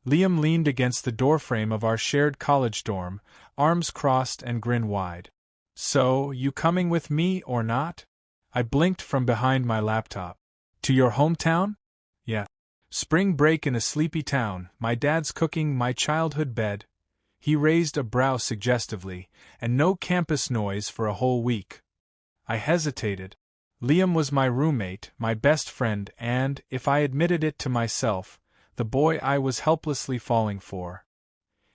Liam leaned against the doorframe of our shared college dorm, arms crossed and grin wide. So, you coming with me or not? I blinked from behind my laptop. To your hometown? Yeah. Spring break in a sleepy town, my dad's cooking my childhood bed. He raised a brow suggestively, and no campus noise for a whole week. I hesitated. Liam was my roommate, my best friend, and, if I admitted it to myself, the boy I was helplessly falling for.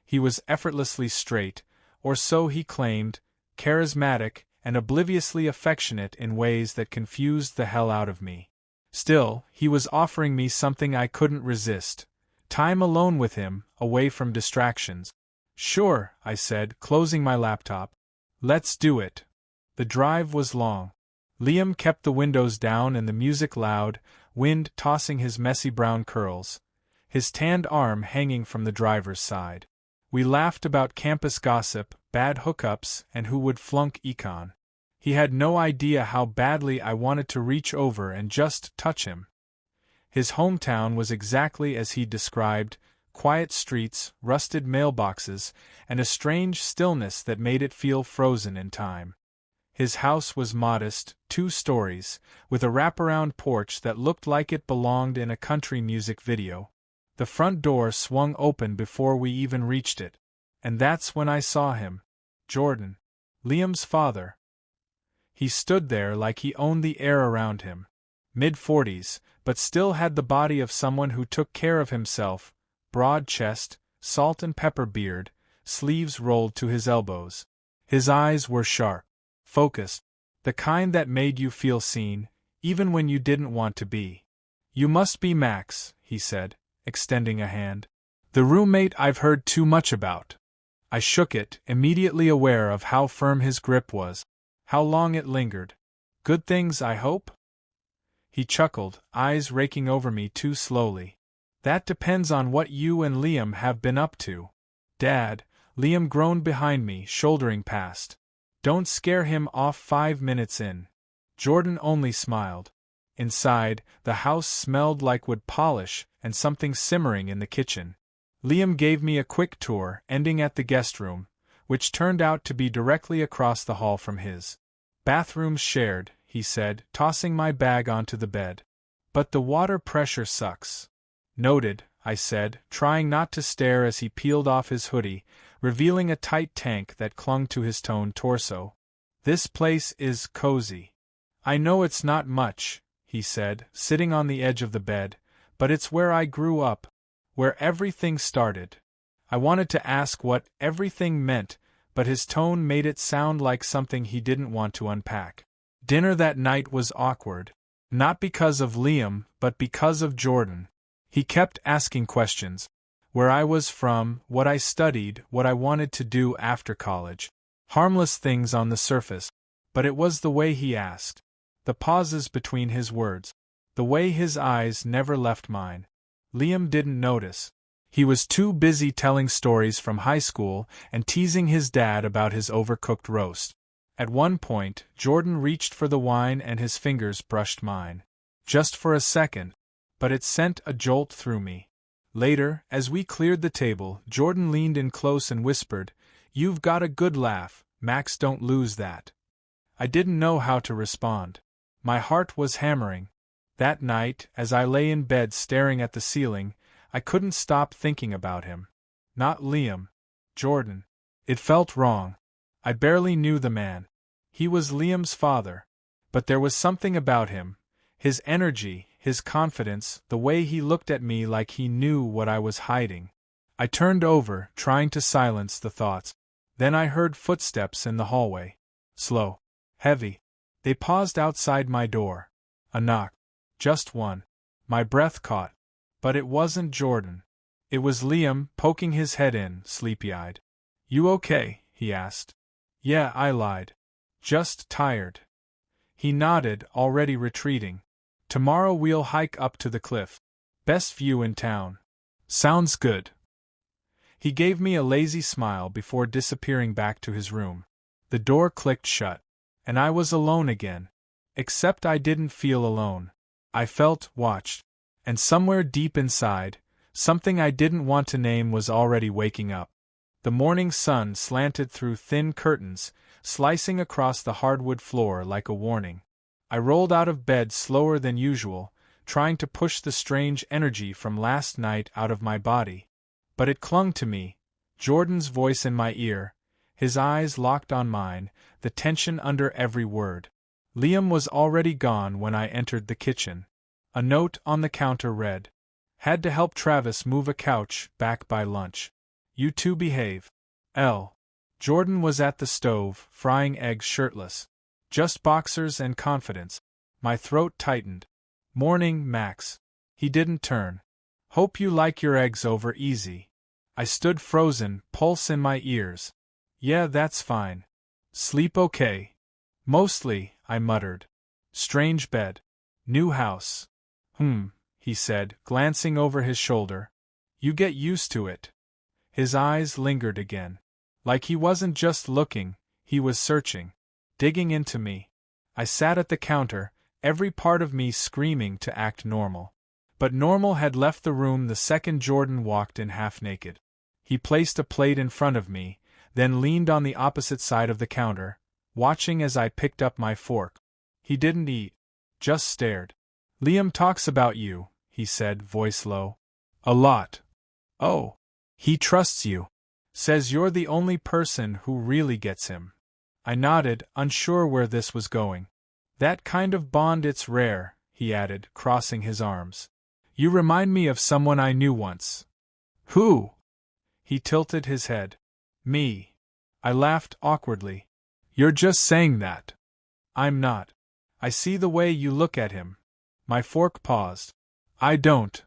He was effortlessly straight, or so he claimed, charismatic, and obliviously affectionate in ways that confused the hell out of me. Still, he was offering me something I couldn't resist. Time alone with him, away from distractions. Sure, I said, closing my laptop. Let's do it. The drive was long. Liam kept the windows down and the music loud, wind tossing his messy brown curls, his tanned arm hanging from the driver's side. We laughed about campus gossip, bad hookups, and who would flunk econ. He had no idea how badly I wanted to reach over and just touch him. His hometown was exactly as he described, quiet streets, rusted mailboxes, and a strange stillness that made it feel frozen in time. His house was modest, 2 stories, with a wraparound porch that looked like it belonged in a country music video. The front door swung open before we even reached it. And that's when I saw him. Jordan. Liam's father. He stood there like he owned the air around him. Mid-40s, but still had the body of someone who took care of himself, broad chest, salt and pepper beard, sleeves rolled to his elbows. His eyes were sharp, focused, the kind that made you feel seen, even when you didn't want to be. You must be Max, he said, extending a hand. The roommate I've heard too much about. I shook it, immediately aware of how firm his grip was, how long it lingered. Good things, I hope? He chuckled, eyes raking over me too slowly. That depends on what you and Liam have been up to. Dad, Liam groaned behind me, shouldering past. Don't scare him off 5 minutes in. Jordan only smiled. Inside, the house smelled like wood polish and something simmering in the kitchen. Liam gave me a quick tour, ending at the guest room, which turned out to be directly across the hall from his. Bathrooms shared, he said, tossing my bag onto the bed. But the water pressure sucks. Noted, I said, trying not to stare as he peeled off his hoodie, revealing a tight tank that clung to his toned torso. This place is cozy. I know it's not much, he said, sitting on the edge of the bed, but it's where I grew up, where everything started. I wanted to ask what everything meant, but his tone made it sound like something he didn't want to unpack. Dinner that night was awkward. Not because of Liam, but because of Jordan. He kept asking questions. Where I was from, what I studied, what I wanted to do after college. Harmless things on the surface. But it was the way he asked. The pauses between his words. The way his eyes never left mine. Liam didn't notice. He was too busy telling stories from high school and teasing his dad about his overcooked roast. At one point, Jordan reached for the wine and his fingers brushed mine. Just for a second. But it sent a jolt through me. Later, as we cleared the table, Jordan leaned in close and whispered, "You've got a good laugh, Max, don't lose that." I didn't know how to respond. My heart was hammering. That night, as I lay in bed staring at the ceiling, I couldn't stop thinking about him. Not Liam. Jordan. It felt wrong. I barely knew the man. He was Liam's father. But there was something about him. His energy, his confidence, the way he looked at me like he knew what I was hiding. I turned over, trying to silence the thoughts. Then I heard footsteps in the hallway. Slow. Heavy. They paused outside my door. A knock. Just one. My breath caught. But it wasn't Jordan. It was Liam, poking his head in, sleepy-eyed. "You okay?" he asked. "Yeah," I lied. "Just tired." He nodded, already retreating. "Tomorrow we'll hike up to the cliff. Best view in town." "Sounds good." He gave me a lazy smile before disappearing back to his room. The door clicked shut. And I was alone again. Except I didn't feel alone. I felt watched. And somewhere deep inside, Something I didn't want to name was already waking up. The morning sun slanted through thin curtains, slicing across the hardwood floor like a warning. I rolled out of bed slower than usual, trying to push the strange energy from last night out of my body. But it clung to me, Jordan's voice in my ear, his eyes locked on mine, the tension under every word. Liam was already gone when I entered the kitchen. A note on the counter read, "Had to help Travis move a couch back by lunch. You two behave. L." Jordan was at the stove, frying eggs shirtless. Just boxers and confidence. My throat tightened. "Morning, Max." He didn't turn. "Hope you like your eggs over easy." I stood frozen, pulse in my ears. "Yeah, that's fine." "Sleep okay?" "Mostly," I muttered. "Strange bed. New house." He said, glancing over his shoulder. "You get used to it." His eyes lingered again. Like he wasn't just looking, he was searching. Digging into me. I sat at the counter, every part of me screaming to act normal. But normal had left the room the second Jordan walked in half-naked. He placed a plate in front of me, then leaned on the opposite side of the counter, watching as I picked up my fork. He didn't eat. Just stared. "Liam talks about you," he said, voice low. "A lot." "Oh. He trusts you. Says you're the only person who really gets him." I nodded, unsure where this was going. "That kind of bond, it's rare," he added, crossing his arms. "You remind me of someone I knew once." "Who?" He tilted his head. "Me." I laughed awkwardly. "You're just saying that." "I'm not. I see the way you look at him." My fork paused. "I don't."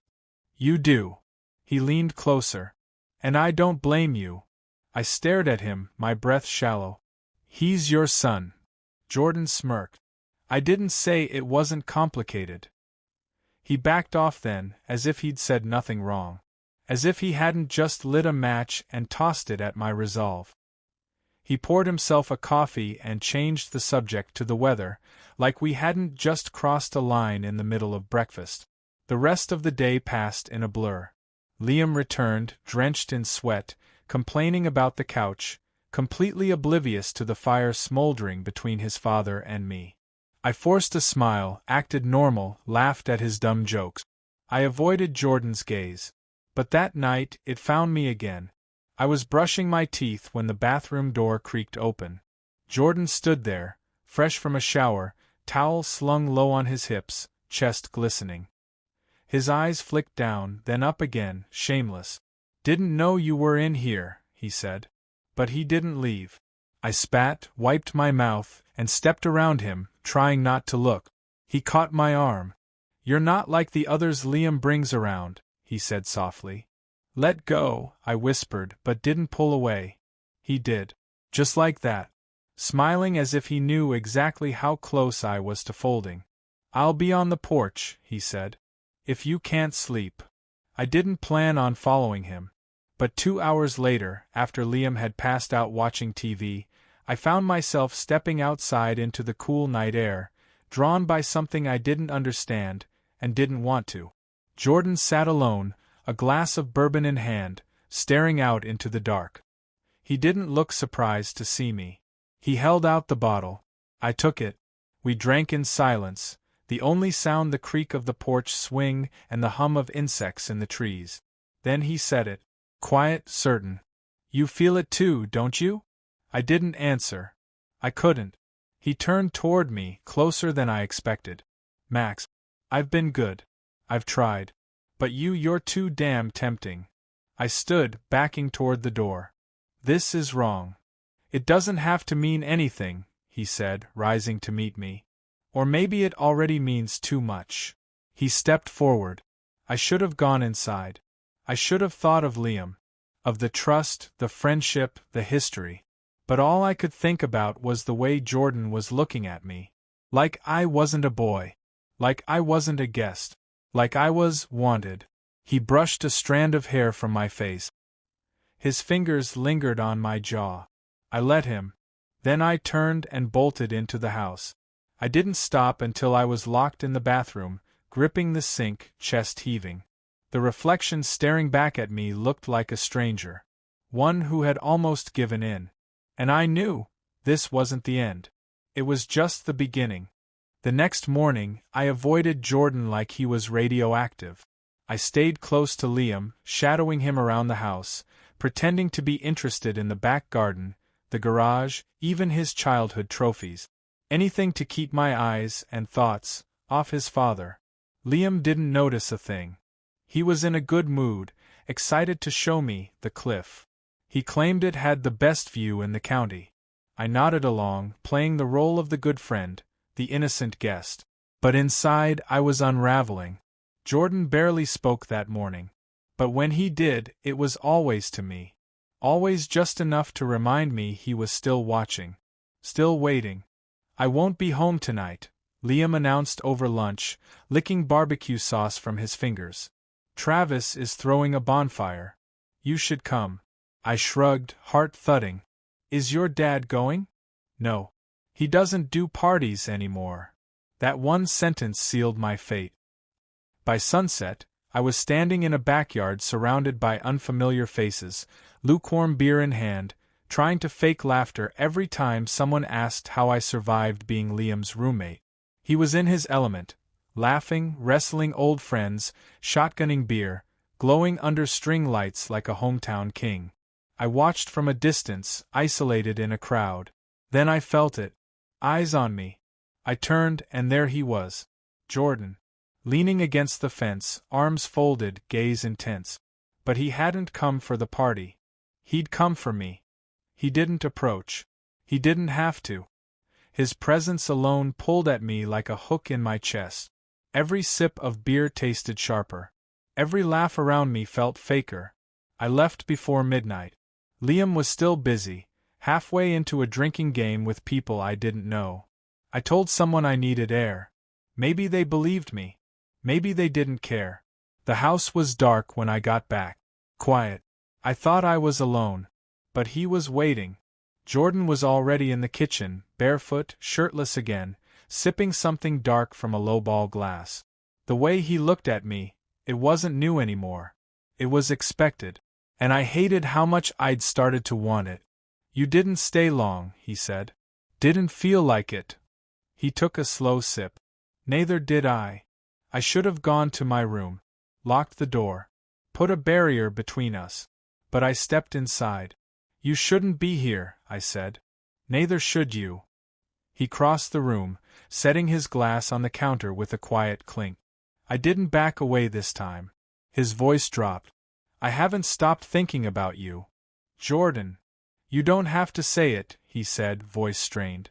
"You do." He leaned closer. "And I don't blame you." I stared at him, my breath shallow. "He's your son." Jordan smirked. "I didn't say it wasn't complicated." He backed off then, as if he'd said nothing wrong. As if he hadn't just lit a match and tossed it at my resolve. He poured himself a coffee and changed the subject to the weather, like we hadn't just crossed a line in the middle of breakfast. The rest of the day passed in a blur. Liam returned, drenched in sweat, complaining about the couch, completely oblivious to the fire smoldering between his father and me. I forced a smile, acted normal, laughed at his dumb jokes. I avoided Jordan's gaze. But that night, it found me again. I was brushing my teeth when the bathroom door creaked open. Jordan stood there, fresh from a shower, towel slung low on his hips, chest glistening. His eyes flicked down, then up again, shameless. "Didn't know you were in here," he said. But he didn't leave. I spat, wiped my mouth, and stepped around him, trying not to look. He caught my arm. "You're not like the others Liam brings around," he said softly. "Let go," I whispered, but didn't pull away. He did. Just like that. Smiling as if he knew exactly how close I was to folding. "I'll be on the porch," he said. "If you can't sleep." I didn't plan on following him. But 2 hours later, after Liam had passed out watching TV, I found myself stepping outside into the cool night air, drawn by something I didn't understand, and didn't want to. Jordan sat alone, a glass of bourbon in hand, staring out into the dark. He didn't look surprised to see me. He held out the bottle. I took it. We drank in silence, the only sound the creak of the porch swing and the hum of insects in the trees. Then he said it. Quiet, certain. "You feel it too, don't you?" I didn't answer. I couldn't. He turned toward me, closer than I expected. "Max, I've been good. I've tried. But you're too damn tempting." I stood, backing toward the door. "This is wrong." "It doesn't have to mean anything," he said, rising to meet me. "Or maybe it already means too much." He stepped forward. I should have gone inside. I should have thought of Liam. Of the trust, the friendship, the history. But all I could think about was the way Jordan was looking at me. Like I wasn't a boy. Like I wasn't a guest. Like I was wanted. He brushed a strand of hair from my face. His fingers lingered on my jaw. I let him. Then I turned and bolted into the house. I didn't stop until I was locked in the bathroom, gripping the sink, chest heaving. The reflection staring back at me looked like a stranger. One who had almost given in. And I knew this wasn't the end. It was just the beginning. The next morning, I avoided Jordan like he was radioactive. I stayed close to Liam, shadowing him around the house, pretending to be interested in the back garden, the garage, even his childhood trophies. Anything to keep my eyes and thoughts off his father. Liam didn't notice a thing. He was in a good mood, excited to show me the cliff. He claimed it had the best view in the county. I nodded along, playing the role of the good friend, the innocent guest. But inside I was unraveling. Jordan barely spoke that morning. But when he did, it was always to me. Always just enough to remind me he was still watching. Still waiting. "I won't be home tonight," Liam announced over lunch, licking barbecue sauce from his fingers. "Travis is throwing a bonfire. You should come." I shrugged, heart thudding. "Is your dad going?" "No. He doesn't do parties anymore." That one sentence sealed my fate. By sunset, I was standing in a backyard surrounded by unfamiliar faces, lukewarm beer in hand, trying to fake laughter every time someone asked how I survived being Liam's roommate. He was in his element, laughing, wrestling old friends, shotgunning beer, glowing under string lights like a hometown king. I watched from a distance, isolated in a crowd. Then I felt it. Eyes on me. I turned, and there he was. Jordan. Leaning against the fence, arms folded, gaze intense. But he hadn't come for the party. He'd come for me. He didn't approach. He didn't have to. His presence alone pulled at me like a hook in my chest. Every sip of beer tasted sharper. Every laugh around me felt faker. I left before midnight. Liam was still busy, halfway into a drinking game with people I didn't know. I told someone I needed air. Maybe they believed me. Maybe they didn't care. The house was dark when I got back. Quiet. I thought I was alone. But he was waiting. Jordan was already in the kitchen, barefoot, shirtless again, sipping something dark from a lowball glass. The way he looked at me, it wasn't new anymore. It was expected. And I hated how much I'd started to want it. "You didn't stay long," he said. "Didn't feel like it." He took a slow sip. "Neither did I. I should have gone to my room, locked the door, put a barrier between us. But I stepped inside. "You shouldn't be here," I said. "Neither should you." He crossed the room, setting his glass on the counter with a quiet clink. I didn't back away this time. His voice dropped. "I haven't stopped thinking about you, Jordan." "You don't have to say it," he said, voice strained.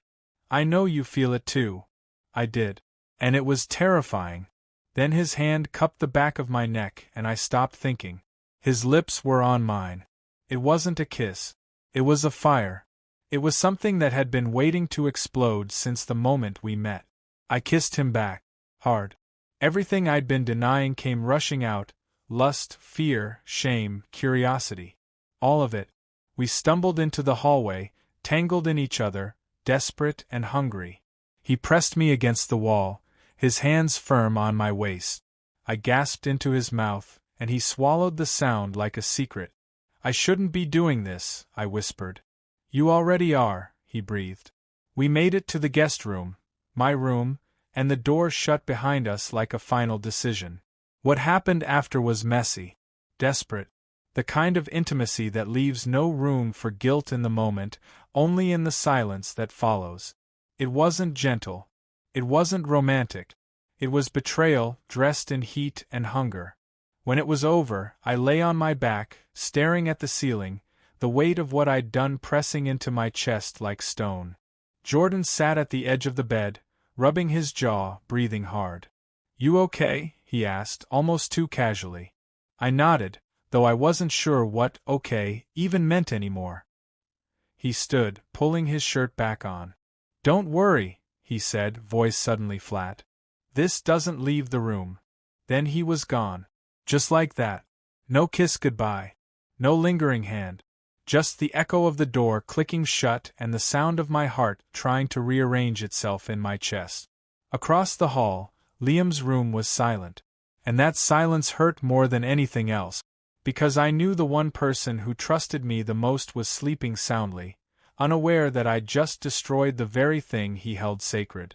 "I know you feel it too." I did. And it was terrifying. Then his hand cupped the back of my neck and I stopped thinking. His lips were on mine. It wasn't a kiss. It was a fire. It was something that had been waiting to explode since the moment we met. I kissed him back. Hard. Everything I'd been denying came rushing out. Lust, fear, shame, curiosity. All of it. We stumbled into the hallway, tangled in each other, desperate and hungry. He pressed me against the wall, his hands firm on my waist. I gasped into his mouth, and he swallowed the sound like a secret. "I shouldn't be doing this," I whispered. "You already are," he breathed. We made it to the guest room, my room, and the door shut behind us like a final decision. What happened after was messy, desperate, the kind of intimacy that leaves no room for guilt in the moment, only in the silence that follows. It wasn't gentle. It wasn't romantic. It was betrayal dressed in heat and hunger. When it was over, I lay on my back, staring at the ceiling, the weight of what I'd done pressing into my chest like stone. Jordan sat at the edge of the bed, rubbing his jaw, breathing hard. "You okay?" he asked, almost too casually. I nodded, though I wasn't sure what okay even meant anymore. He stood, pulling his shirt back on. "Don't worry," he said, voice suddenly flat. "This doesn't leave the room." Then he was gone. Just like that. No kiss goodbye. No lingering hand. Just the echo of the door clicking shut and the sound of my heart trying to rearrange itself in my chest. Across the hall, Liam's room was silent. And that silence hurt more than anything else, because I knew the one person who trusted me the most was sleeping soundly, unaware that I'd just destroyed the very thing he held sacred.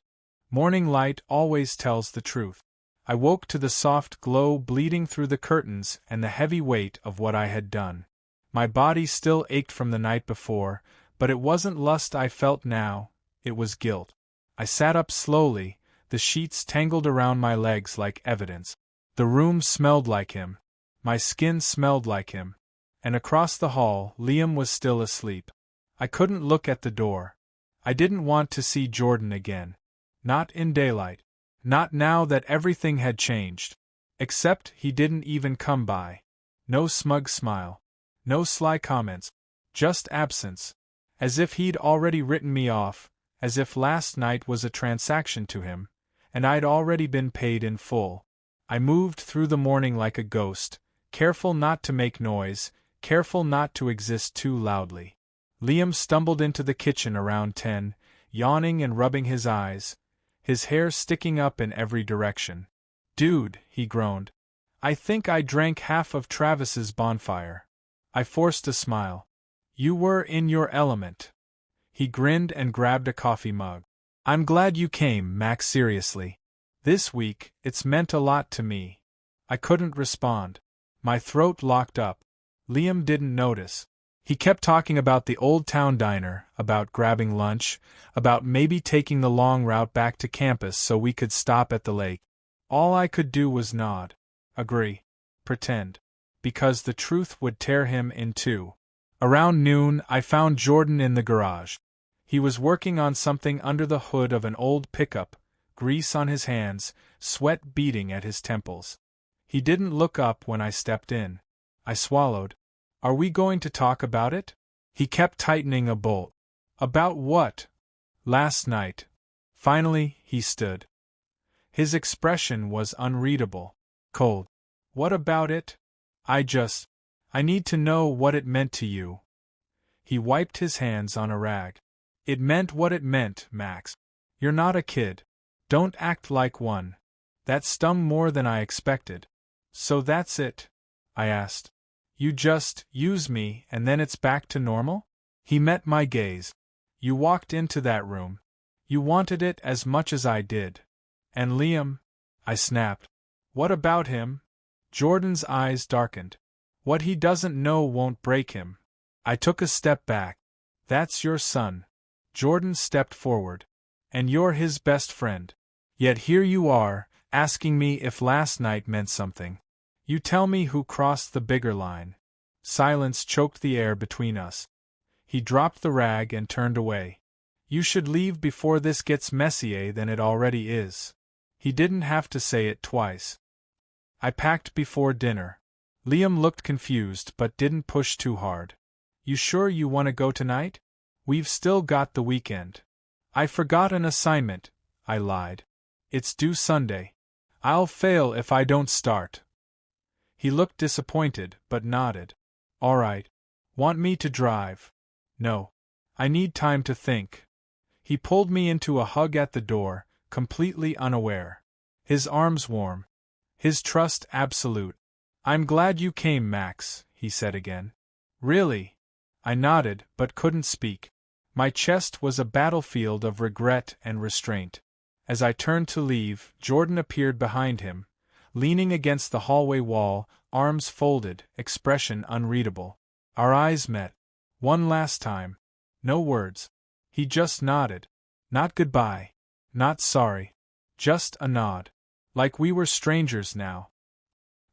Morning light always tells the truth. I woke to the soft glow bleeding through the curtains and the heavy weight of what I had done. My body still ached from the night before, but it wasn't lust I felt now, it was guilt. I sat up slowly, the sheets tangled around my legs like evidence. The room smelled like him. My skin smelled like him. And across the hall, Liam was still asleep. I couldn't look at the door. I didn't want to see Jordan again. Not in daylight. Not now that everything had changed. Except he didn't even come by. No smug smile. No sly comments. Just absence. As if he'd already written me off, as if last night was a transaction to him, and I'd already been paid in full. I moved through the morning like a ghost, careful not to make noise, careful not to exist too loudly. Liam stumbled into the kitchen around 10, yawning and rubbing his eyes, his hair sticking up in every direction. "Dude," he groaned. "I think I drank half of Travis's bonfire." I forced a smile. "You were in your element." He grinned and grabbed a coffee mug. "I'm glad you came, Max, seriously. This week, it's meant a lot to me." I couldn't respond. My throat locked up. Liam didn't notice. He kept talking about the old town diner, about grabbing lunch, about maybe taking the long route back to campus so we could stop at the lake. All I could do was nod. Agree. Pretend. Because the truth would tear him in two. Around noon, I found Jordan in the garage. He was working on something under the hood of an old pickup, grease on his hands, sweat beading at his temples. He didn't look up when I stepped in. I swallowed. "Are we going to talk about it?" He kept tightening a bolt. "About what?" "Last night." Finally, he stood. His expression was unreadable. Cold. "What about it?" I need to know what it meant to you." He wiped his hands on a rag. "It meant what it meant, Max. You're not a kid. Don't act like one." That stung more than I expected. "So that's it?" I asked. "You just use me and then it's back to normal?" He met my gaze. "You walked into that room. You wanted it as much as I did. And Liam?" I snapped. "What about him?" Jordan's eyes darkened. "What he doesn't know won't break him." I took a step back. "That's your son." Jordan stepped forward. "And you're his best friend. Yet here you are, asking me if last night meant something. You tell me who crossed the bigger line." Silence choked the air between us. He dropped the rag and turned away. "You should leave before this gets messier than it already is." He didn't have to say it twice. I packed before dinner. Liam looked confused but didn't push too hard. "You sure you want to go tonight? We've still got the weekend." "I forgot an assignment," I lied. "It's due Sunday. I'll fail if I don't start." He looked disappointed, but nodded. "All right. Want me to drive?" "No. I need time to think." He pulled me into a hug at the door, completely unaware. His arms warm. His trust absolute. "I'm glad you came, Max," he said again. "Really?" I nodded, but couldn't speak. My chest was a battlefield of regret and restraint. As I turned to leave, Jordan appeared behind him, leaning against the hallway wall, arms folded, expression unreadable. Our eyes met. One last time. No words. He just nodded. Not goodbye. Not sorry. Just a nod. Like we were strangers now.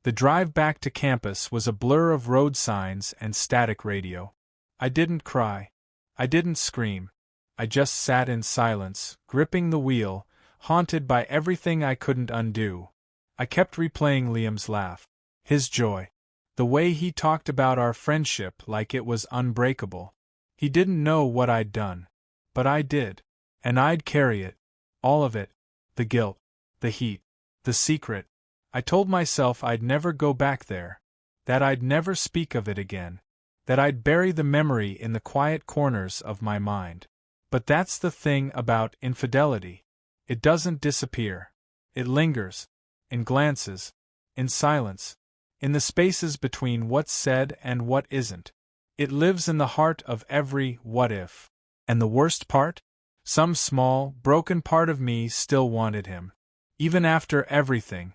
The drive back to campus was a blur of road signs and static radio. I didn't cry. I didn't scream. I just sat in silence, gripping the wheel, haunted by everything I couldn't undo. I kept replaying Liam's laugh. His joy. The way he talked about our friendship like it was unbreakable. He didn't know what I'd done. But I did. And I'd carry it. All of it. The guilt. The heat. The secret. I told myself I'd never go back there. That I'd never speak of it again. That I'd bury the memory in the quiet corners of my mind. But that's the thing about infidelity. It doesn't disappear. It lingers. In glances. in silence, in the spaces between what's said and what isn't. It lives in the heart of every what if. And the worst part? Some small, broken part of me still wanted him. Even after everything,